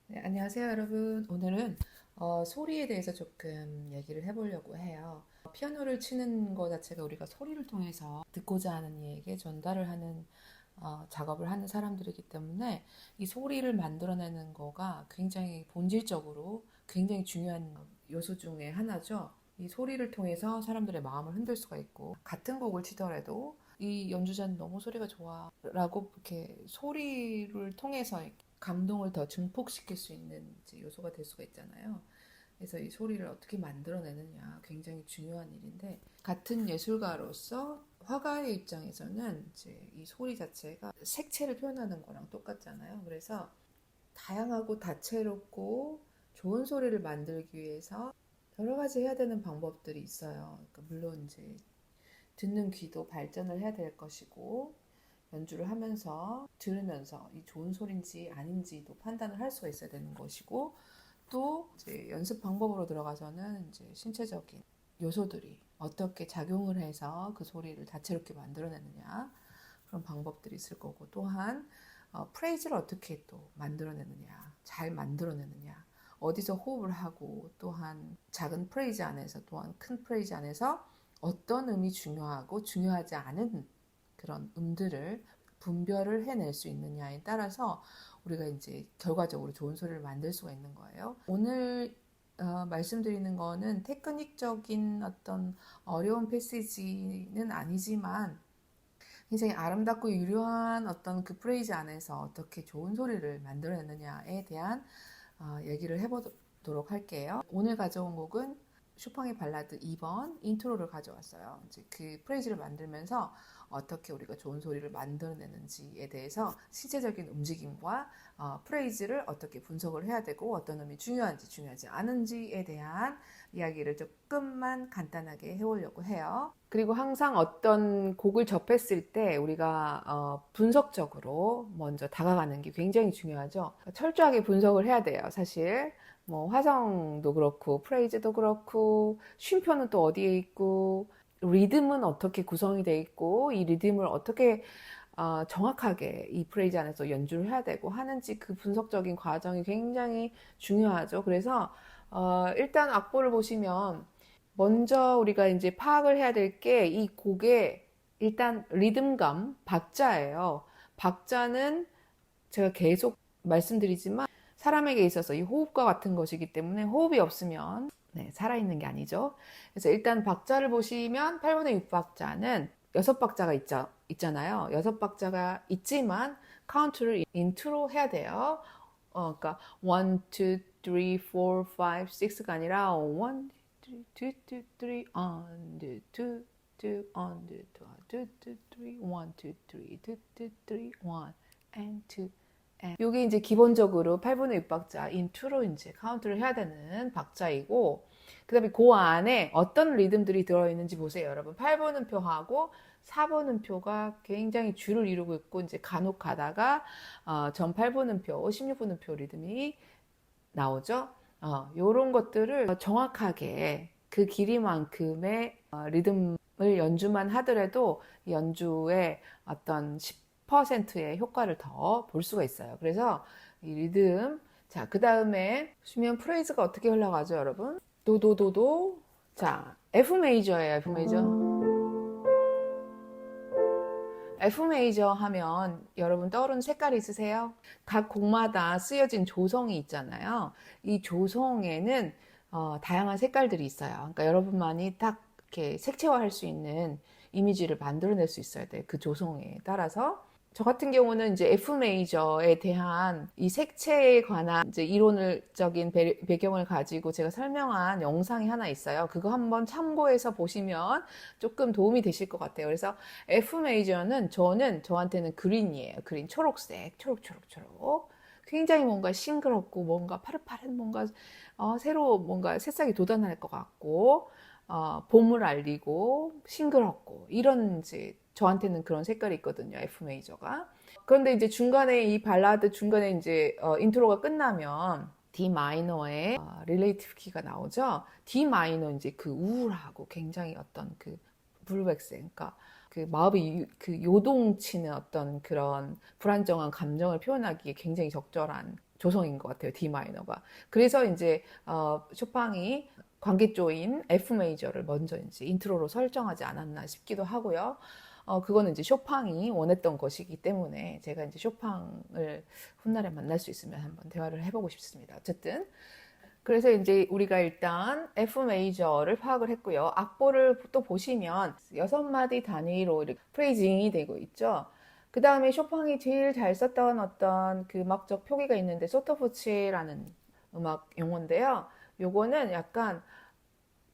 네, 안녕하세요, 여러분. 오늘은 소리에 대해서 조금 얘기를 해보려고 해요. 피아노를 치는 것 자체가 우리가 소리를 통해서 듣고자 하는 이에게 전달을 하는 작업을 하는 사람들이기 때문에 이 소리를 만들어내는 거가 굉장히 본질적으로 굉장히 중요한 요소 중에 하나죠. 이 소리를 통해서 사람들의 마음을 흔들 수가 있고, 같은 곡을 치더라도 이 연주자는 너무 소리가 좋아 라고 이렇게 소리를 통해서 감동을 더 증폭시킬 수 있는 이제 요소가 될 수가 있잖아요. 그래서 이 소리를 어떻게 만들어내느냐 굉장히 중요한 일인데, 같은 예술가로서 화가의 입장에서는 이제 이 소리 자체가 색채를 표현하는 거랑 똑같잖아요. 그래서 다양하고 다채롭고 좋은 소리를 만들기 위해서 여러 가지 해야 되는 방법들이 있어요. 그러니까 물론 이제 듣는 귀도 발전을 해야 될 것이고, 연주를 하면서 들으면서 이 좋은 소리인지 아닌지도 판단을 할 수가 있어야 되는 것이고, 또 이제 연습 방법으로 들어가서는 이제 신체적인 요소들이 어떻게 작용을 해서 그 소리를 다채롭게 만들어내느냐, 그런 방법들이 있을 거고, 또한 프레이즈를 어떻게 또 만들어내느냐, 잘 만들어내느냐, 어디서 호흡을 하고, 또한 작은 프레이즈 안에서 또한 큰 프레이즈 안에서 어떤 음이 중요하고 중요하지 않은 그런 음들을 분별을 해낼 수 있느냐에 따라서 우리가 이제 결과적으로 좋은 소리를 만들 수가 있는 거예요. 오늘 말씀드리는 거는 테크닉적인 어떤 어려운 패시지는 아니지만 굉장히 아름답고 유려한 어떤 그 프레이즈 안에서 어떻게 좋은 소리를 만들어내느냐에 대한 얘기를 해보도록 할게요. 오늘 가져온 곡은 쇼팽의 발라드 2번 인트로를 가져왔어요. 이제 그 프레이즈를 만들면서 어떻게 우리가 좋은 소리를 만들어내는지에 대해서 신체적인 움직임과 프레이즈를 어떻게 분석을 해야 되고, 어떤 음이 중요한지 중요하지 않은지에 대한 이야기를 조금만 간단하게 해보려고 해요. 그리고 항상 어떤 곡을 접했을 때 우리가 분석적으로 먼저 다가가는 게 굉장히 중요하죠. 철저하게 분석을 해야 돼요, 사실. 뭐 화성도 그렇고 프레이즈도 그렇고 쉼표는 또 어디에 있고 리듬은 어떻게 구성이 돼 있고 이 리듬을 어떻게 정확하게 이 프레이즈 안에서 연주를 해야 되고 하는지, 그 분석적인 과정이 굉장히 중요하죠. 그래서 일단 악보를 보시면 먼저 우리가 이제 파악을 해야 될 게 이 곡의 일단 리듬감, 박자예요. 박자는 제가 계속 말씀드리지만 사람에게 있어서 이 호흡과 같은 것이기 때문에 호흡이 없으면 살아있는 게 아니죠. 그래서 일단 박자를 보시면 8분의 6박자는 6박자가 있잖아요. 6박자가 있지만 카운트를 인트로 해야 돼요. 그러니까 1, 2, 3, 4, 5, 6가 아니라 1, 2, 3, 1, 2, 3, 1, 2, 2, 1, 2, 3, 1, 2, 3, 1, and 2. 이게 이제 기본적으로 8분의 6박자 인트로 이제 카운트를 해야 되는 박자이고, 그 다음에 그 안에 어떤 리듬들이 들어있는지 보세요, 여러분. 8분음표하고 4분음표가 굉장히 줄을 이루고 있고, 이제 간혹 가다가 전 8분음표, 16분음표 리듬이 나오죠. 요런 것들을 정확하게 그 길이만큼의 리듬을 연주만 하더라도 연주의 어떤 10%의 효과를 더 볼 수가 있어요. 그래서 이 리듬, 자, 그 다음에 수면 프레이즈가 어떻게 흘러가죠, 여러분? 도도도도. 자, F 메이저예요, F 메이저. F 메이저 하면 여러분 떠오르는 색깔이 있으세요? 각 곡마다 쓰여진 조성이 있잖아요. 이 조성에는 다양한 색깔들이 있어요. 그러니까 여러분만이 딱 이렇게 색채화할 수 있는 이미지를 만들어낼 수 있어야 돼요. 그 조성에 따라서. 저 같은 경우는 이제 F 메이저에 대한 이 색채에 관한 이제 이론적인 배경을 가지고 제가 설명한 영상이 하나 있어요. 그거 한번 참고해서 보시면 조금 도움이 되실 것 같아요. 그래서 F 메이저는 저한테는 그린이에요. 그린, 초록색, 초록. 굉장히 뭔가 싱그럽고 뭔가 파릇파릇 뭔가 새로 뭔가 새싹이 돋아날 것 같고 봄을 알리고 싱그럽고 이런 이제 저한테는 그런 색깔이 있거든요. F 메이저가. 그런데 이제 중간에 이 발라드 중간에 이제 인트로가 끝나면 D 마이너의 릴레이티브 키가 나오죠. D 마이너 이제 그 우울하고 굉장히 어떤 그 블루백색, 그러니까 그 마음이 그 요동치는 어떤 그런 불안정한 감정을 표현하기에 굉장히 적절한 조성인 것 같아요. D 마이너가. 그래서 이제 쇼팡이 관계조인 F 메이저를 먼저 이제 인트로로 설정하지 않았나 싶기도 하고요. 그거는 이제 쇼팡이 원했던 것이기 때문에 제가 이제 쇼팡을 훗날에 만날 수 있으면 한번 대화를 해보고 싶습니다. 어쨌든 그래서 이제 우리가 일단 F 메이저를 파악을 했고요. 악보를 또 보시면 6마디 단위로 이렇게 프레이징이 되고 있죠. 그 다음에 쇼팡이 제일 잘 썼던 어떤 그 음악적 표기가 있는데 소토부치라는 음악 용어인데요. 요거는 약간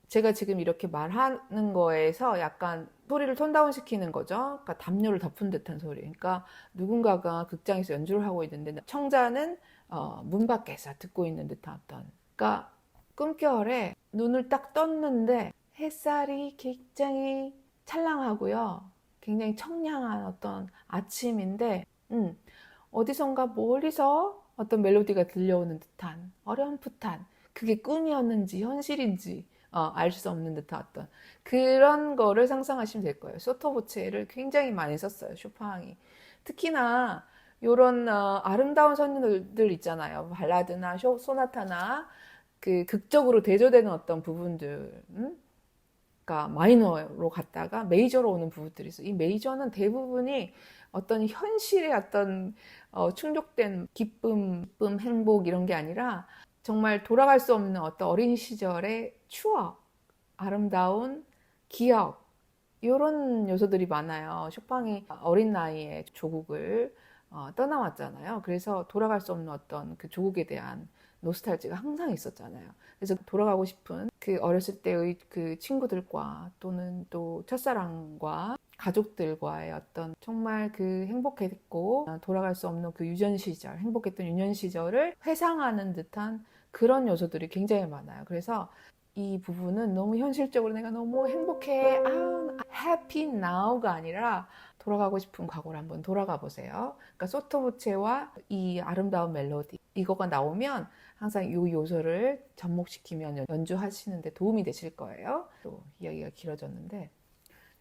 제가 지금 이렇게 말하는 거에서 약간 소리를 톤다운 시키는 거죠. 그러니까 담요를 덮은 듯한 소리. 그러니까 누군가가 극장에서 연주를 하고 있는데 청자는 문 밖에서 듣고 있는 듯한 어떤. 그러니까 꿈결에 눈을 딱 떴는데 햇살이 굉장히 찰랑하고요. 굉장히 청량한 어떤 아침인데 어디선가 멀리서 어떤 멜로디가 들려오는 듯한 어렴풋한 그게 꿈이었는지 현실인지 알 수 없는 듯한 어떤 그런 거를 상상하시면 될 거예요. 소토보체를 굉장히 많이 썼어요. 쇼팡이. 특히나 이런 아름다운 선율들 있잖아요. 발라드나 소나타나 그 극적으로 대조되는 어떤 부분들, 그러니까 마이너로 갔다가 메이저로 오는 부분들이 있어요. 이 메이저는 대부분이 어떤 현실의 어떤 충족된 기쁨, 행복 이런 게 아니라 정말 돌아갈 수 없는 어떤 어린 시절의 추억, 아름다운 기억 이런 요소들이 많아요. 쇼팡이 어린 나이에 조국을 떠나왔잖아요. 그래서 돌아갈 수 없는 어떤 그 조국에 대한 노스탈지가 항상 있었잖아요. 그래서 돌아가고 싶은 그 어렸을 때의 그 친구들과 또는 또 첫사랑과 가족들과의 어떤 정말 그 행복했고 돌아갈 수 없는 그 유년 시절, 행복했던 유년 시절을 회상하는 듯한 그런 요소들이 굉장히 많아요. 그래서 이 부분은 너무 현실적으로 내가 너무 행복해, happy now가 아니라 돌아가고 싶은 과거를 한번 돌아가 보세요. 그러니까 소토부체와 이 아름다운 멜로디 이거가 나오면 항상 이 요소를 접목시키면 연주하시는데 도움이 되실 거예요. 또 이야기가 길어졌는데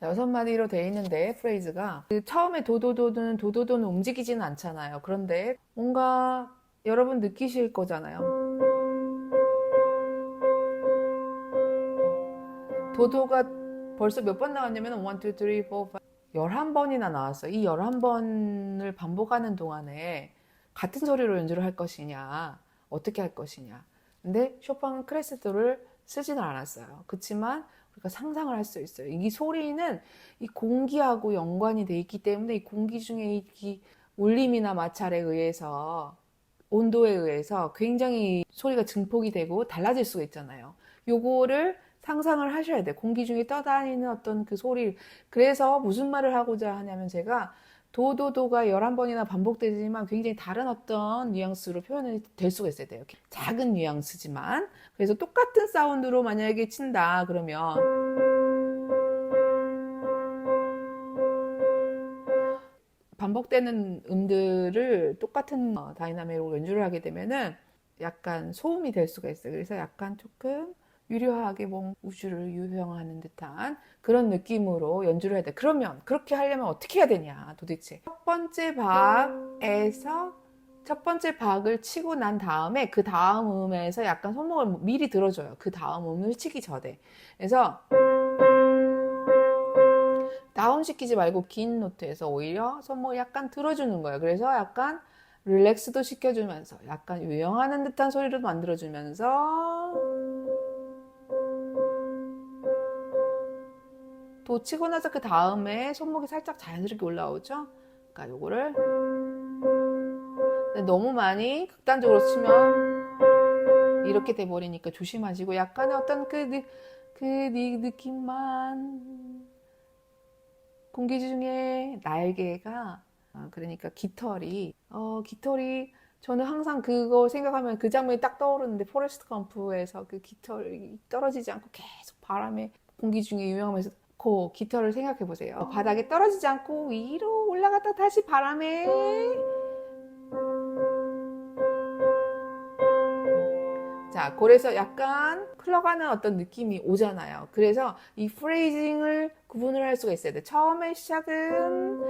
6마디로 되어 있는데 프레이즈가 그 처음에 도도도는 움직이지는 않잖아요. 그런데 뭔가 여러분 느끼실 거잖아요. 도도가 벌써 몇 번 나왔냐면 1, 2, 3, 4, 5 11번이나 나왔어요. 이 11번을 반복하는 동안에 같은 소리로 연주를 할 것이냐 어떻게 할 것이냐. 근데 쇼팽은 크레세도를 쓰지는 않았어요. 그렇지만 우리가 상상을 할 수 있어요. 이 소리는 이 공기하고 연관이 돼 있기 때문에 이 공기 중에 이 울림이나 마찰에 의해서 온도에 의해서 굉장히 소리가 증폭이 되고 달라질 수가 있잖아요. 요거를 상상을 하셔야 돼요. 공기 중에 떠다니는 어떤 그 소리. 그래서 무슨 말을 하고자 하냐면 제가 도도도가 11번이나 반복되지만 굉장히 다른 어떤 뉘앙스로 표현이 될 수가 있어야 돼요. 작은 뉘앙스지만. 그래서 똑같은 사운드로 만약에 친다 그러면 반복되는 음들을 똑같은 다이나믹으로 연주를 하게 되면은 약간 소음이 될 수가 있어요. 그래서 약간 조금 유려하게 우주를 유형하는 듯한 그런 느낌으로 연주를 해야 돼. 그러면 그렇게 하려면 어떻게 해야 되냐 도대체. 첫 번째 박을 치고 난 다음에 그 다음 음에서 약간 손목을 미리 들어줘요. 그 다음 음을 치기 전에. 그래서 다운시키지 말고 긴 노트에서 오히려 손목을 약간 들어주는 거예요. 그래서 약간 릴렉스도 시켜주면서 약간 유영하는 듯한 소리로 만들어주면서 도 치고 나서 그 다음에 손목이 살짝 자연스럽게 올라오죠. 그러니까 요거를 너무 많이 극단적으로 치면 이렇게 돼버리니까 조심하시고 약간의 어떤 그 느낌만 공기 중에 날개가 그러니까 깃털이 저는 항상 그거 생각하면 그 장면이 딱 떠오르는데 포레스트 검프에서 그 깃털이 떨어지지 않고 계속 바람에 공기 중에 유영하면서 그 깃털을 생각해 보세요. 바닥에 떨어지지 않고 위로 올라갔다 다시 바람에 자, 그래서 약간 흘러가는 어떤 느낌이 오잖아요. 그래서 이 프레이징을 구분을 할 수가 있어야 돼. 처음에 시작은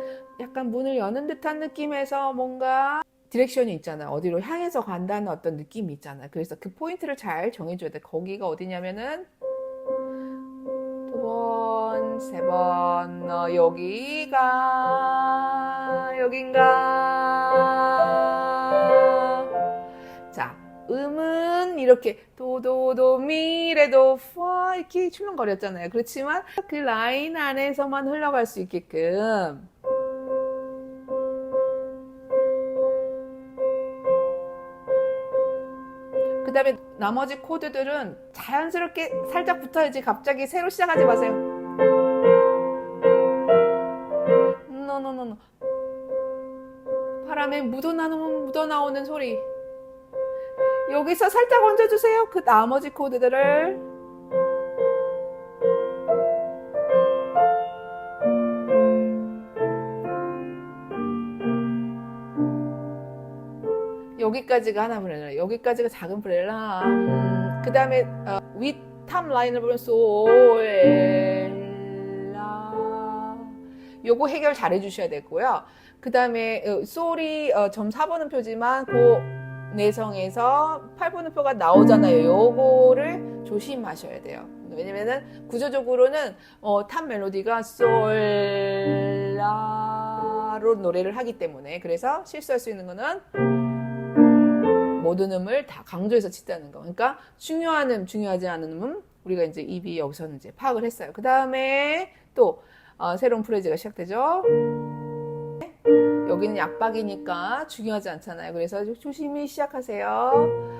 약간 문을 여는 듯한 느낌에서 뭔가 디렉션이 있잖아. 어디로 향해서 간다는 어떤 느낌이 있잖아. 그래서 그 포인트를 잘 정해줘야 돼. 거기가 어디냐면은 두 번, 세 번, 여긴가? 자, 음은 이렇게 도도도 미레도 파 이렇게 출렁거렸잖아요. 그렇지만 그 라인 안에서만 흘러갈 수 있게끔 그 다음에 나머지 코드들은 자연스럽게 살짝 붙어야지 갑자기 새로 시작하지 마세요. 노노노노. 바람에 묻어나오는 소리. 여기서 살짝 얹어주세요. 그 나머지 코드들을. 여기까지가 하나 브렐라, 여기까지가 작은 브렐라. 그 다음에 윗탑 라인을 보면 솔라. 요거 해결 잘 해주셔야 되고요. 그 다음에 솔이 점 4번음표지만 그 내성에서 8번음표가 나오잖아요. 요거를 조심하셔야 돼요. 왜냐면은 구조적으로는 탑 멜로디가 솔라로 노래를 하기 때문에, 그래서 실수할 수 있는 거는 모든 음을 다 강조해서 친다는 거. 그러니까 중요한 음, 중요하지 않은 음은 우리가 이제 입이 여기서는 이제 파악을 했어요. 그 다음에 또 새로운 프레이즈가 시작되죠. 여기는 약박이니까 중요하지 않잖아요. 그래서 조심히 시작하세요.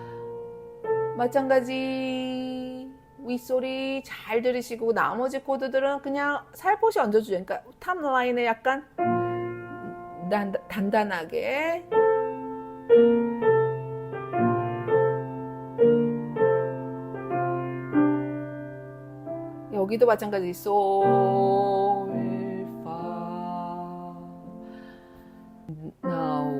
마찬가지 윗소리 잘 들으시고 나머지 코드들은 그냥 살포시 얹어주죠. 그러니까 탑 라인에 약간 단단하게. 여기도 마찬가지 솔, 파, 나우,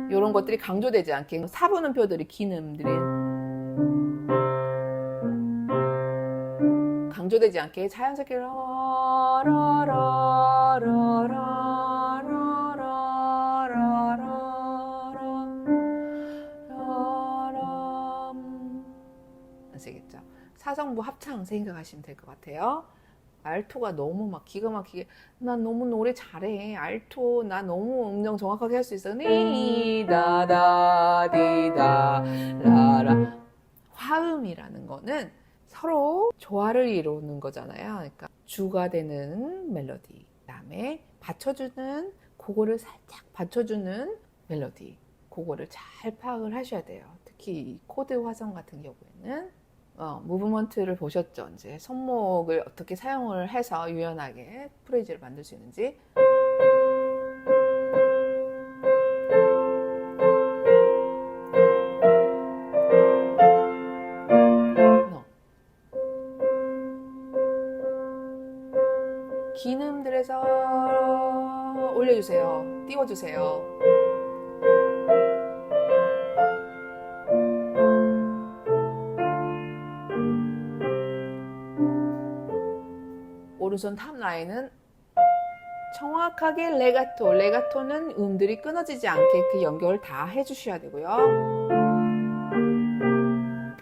이런 것들이 강조되지 않게 4분음표들이 긴 음들이 강조되지 않게 자연스럽게 아시겠죠? 사성부 합창 생각하시면 될 것 같아요. 알토가 너무 막 기가 막히게 난 너무 노래 잘해. 알토 나 너무 음정 정확하게 할 수 있어. 니다다디다 라라. 화음이라는 거는 서로 조화를 이루는 거잖아요. 그러니까 주가 되는 멜로디, 그다음에 받쳐주는, 그거를 살짝 받쳐주는 멜로디, 그거를 잘 파악을 하셔야 돼요. 특히 코드 화성 같은 경우에는 무브먼트를 보셨죠? 이제 손목을 어떻게 사용을 해서 유연하게 프레이즈를 만들 수 있는지. 긴 음들에서 올려주세요. 띄워주세요. 오른손 탑 라인은 정확하게 레가토. 레가토는 음들이 끊어지지 않게 그 연결을 다 해주셔야 되고요.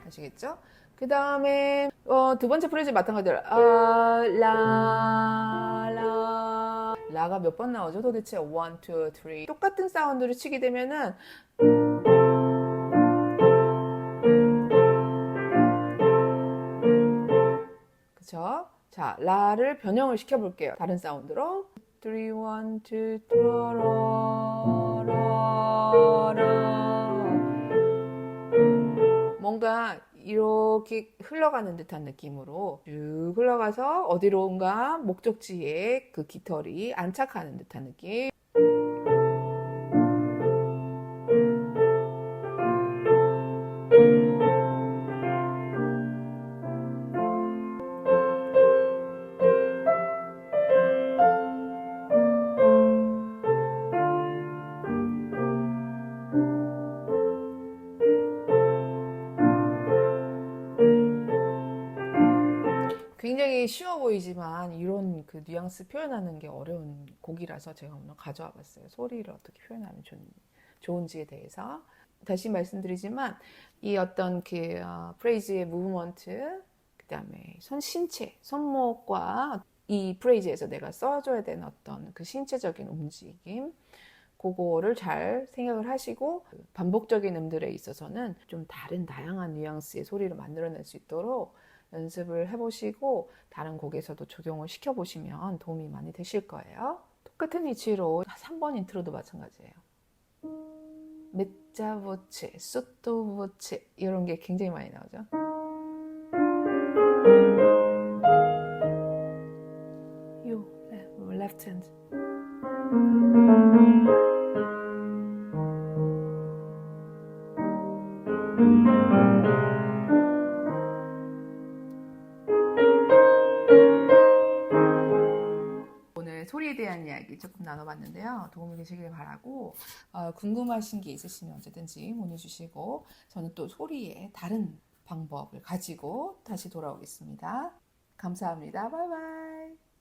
아시겠죠? 그 다음에 두 번째 프레이즈 마찬가지로 라가 몇 번 나오죠? 도대체 1, 2, 3 똑같은 사운드를 치게 되면은 그쵸? 자, 라를 변형을 시켜볼게요. 다른 사운드로 3, 1, 2, 3 뭔가 이렇게 흘러가는 듯한 느낌으로 쭉 흘러가서 어디론가 목적지에 그 깃털이 안착하는 듯한 느낌. 굉장히 쉬워 보이지만 이런 어떤 그 뉘앙스 표현하는 게 어려운 곡이라서 제가 오늘 가져와 봤어요. 소리를 어떻게 표현하면 좋은지에 대해서. 다시 말씀드리지만 이 어떤 그 프레이즈의 무브먼트, 그 다음에 신체, 손목과 이 프레이즈에서 내가 써줘야 되는 어떤 그 신체적인 움직임, 그거를 잘 생각을 하시고 반복적인 음들에 있어서는 좀 다른 다양한 뉘앙스의 소리를 만들어낼 수 있도록 연습을 해보시고 다른 곡에서도 적용을 시켜보시면 도움이 많이 되실 거예요. 똑같은 위치로 3번 인트로도 마찬가지예요. 메짜보체, 소토보체 이런 게 굉장히 많이 나오죠. 요, left hand. 오늘 소리에 대한 이야기 조금 나눠봤는데요. 도움이 되시길 바라고 궁금하신 게 있으시면 언제든지 문의 주시고 저는 또 소리의 다른 방법을 가지고 다시 돌아오겠습니다. 감사합니다. 바이바이.